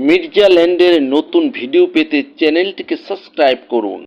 মির্জা ল্যান্ডের নতুন ভিডিও পেতে চ্যানেলটিকে সাবস্ক্রাইব করুন।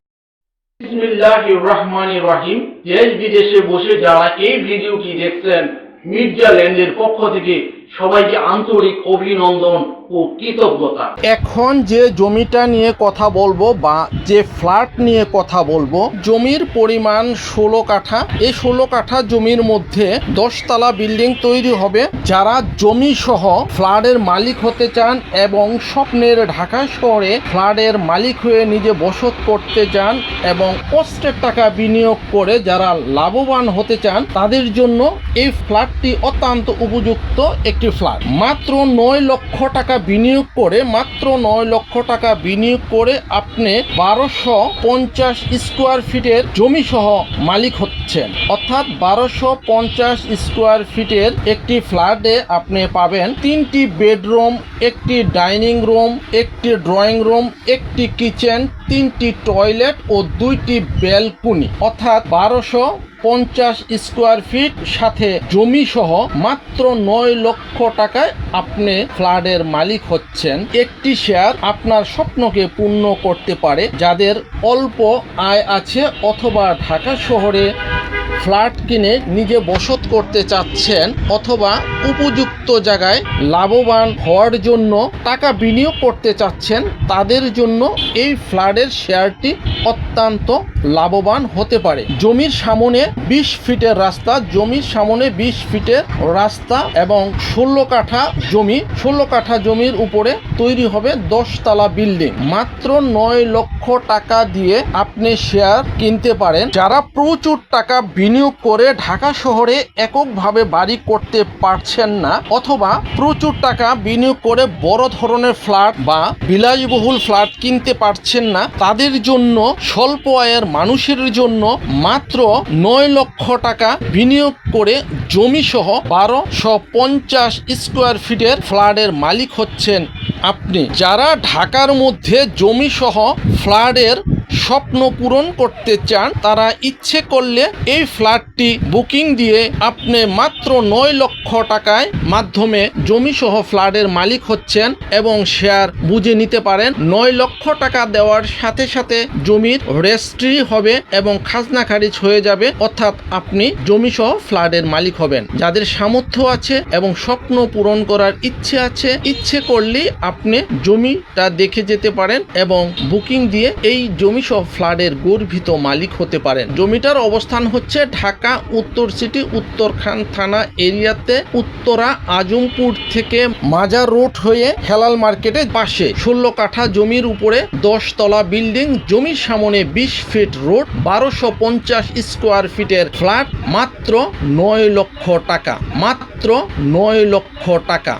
বিসমিল্লাহির রহমানির রহিম। দেশ বিদেশে বসে যারা এই ভিডিওটি দেখছেন, মির্জা ল্যান্ডের পক্ষ থেকে সবাইকে আন্তরিক অভিনন্দন ও কৃতজ্ঞতা। এখন যে জমিটা নিয়ে কথা বলবো বা যে ফ্ল্যাট নিয়ে কথা বলবো, জমির পরিমাণ 16 কাঠা। এই 16 কাঠা জমির মধ্যে 10 তলা বিল্ডিং তৈরি হবে। যারা জমি সহ ফ্ল্যাটের মালিক হতে চান এবং স্বপ্নের ঢাকা শহরে ফ্ল্যাটের মালিক হয়ে নিজে বসত করতে চান এবং কষ্টের টাকা বিনিয়োগ করে যারা লাভবান হতে চান, তাদের জন্য এই ফ্ল্যাটটি অত্যন্ত উপযুক্ত একটি ফ্ল্যাট। মাত্র 9 লক্ষ টাকা বিনিয়োগ করে আপনি 1250 স্কোয়ার ফিটের জমি সহ মালিক হচ্ছেন। অর্থাৎ 1250 স্কোয়ার ফিটের একটি ফ্ল্যাটে আপনি পাবেন 3টি বেডরুম, একটি ডাইনিং রুম, একটি ড্রয়িং রুম, একটি কিচেন, 3টি টয়লেট ও 2টি ব্যালকনি। অর্থাৎ 1250 স্কোয়ার ফিট সাথে জমি সহ মাত্র 9 লক্ষ টাকায় আপনি ফ্ল্যাটের মালিক হচ্ছেন। একটি শেয়ার আপনার স্বপ্নকে পূর্ণ করতে পারে। যাদের অল্প আয় আছে অথবা ঢাকা শহরে ফ্ল্যাট কিনে নিজে বসত করতে চাচ্ছেন অথবা উপযুক্ত জায়গায় লাভবান হওয়ার জন্য টাকা বিনিয়োগ করতে চাচ্ছেন, তাদের জন্য এই ফ্ল্যাটের শেয়ারটি অত্যন্ত লাভবান হতে পারে। জমির সামনে 20 ফিটের রাস্তা এবং 16 কাঠা জমির উপরে তৈরি হবে 10 তলা বিল্ডিং। মাত্র 9 লক্ষ টাকা দিয়ে আপনি শেয়ার কিনতে পারেন। যারা প্রচুর টাকা বিনিয়োগ করে ঢাকা শহরে এককভাবে বাড়ি করতে পারছেন না অথবা প্রচুর টাকা বিনিয়োগ করে বড় ধরনের ফ্ল্যাট বা বিলাসবহুল ফ্ল্যাট কিনতে পারছেন না, তাদের জন্য স্বল্প আয়ের মানুষের জন্য মাত্র 9 লক্ষ টাকা বিনিয়োগ করে জমি সহ 1250 স্কোয়ার ফিটের ফ্ল্যাটের মালিক হচ্ছেন আপনি। যারা ঢাকার মধ্যে জমি সহ ফ্ল্যাটের স্বপ্ন পূরণ করতে চান, তারা ইচ্ছে করলে এই ফ্ল্যাটটি বুকিং দিয়ে আপনি মাত্র 9 লক্ষ টাকায় মাধ্যমে জমি সহ ফ্ল্যাটের মালিক হচ্ছেন এবং শেয়ার বুঝে নিতে পারেন। 9 লক্ষ টাকা দেওয়ার সাথে সাথে জমির রেজিস্ট্রি হবে এবং খাজনা খারিজ হয়ে যাবে, অর্থাৎ আপনি জমি সহ ফ্ল্যাটের মালিক হবেন। যাদের সামর্থ্য আছে এবং স্বপ্ন পূরণ করার ইচ্ছে আছে, ইচ্ছে করলেই আপনি জমিটা দেখে যেতে পারেন এবং বুকিং দিয়ে এই জমি সহ ফ্ল্যাটের গর্বিত মালিক হতে পারেন। জমিটার অবস্থান হচ্ছে ঢাকা উত্তর সিটি, উত্তরখান থানা এরিয়াতে, উত্তরা আজমপুর থেকে মাজার রোড হয়ে হেলাল মার্কেটের পাশে। 16 কাঠা জমির উপরে 10 তলা বিল্ডিং, জমির সামনে 20 ফিট রোড, 1250 স্কোয়ার ফিটের ফ্ল্যাট, মাত্র 9 লক্ষ টাকা।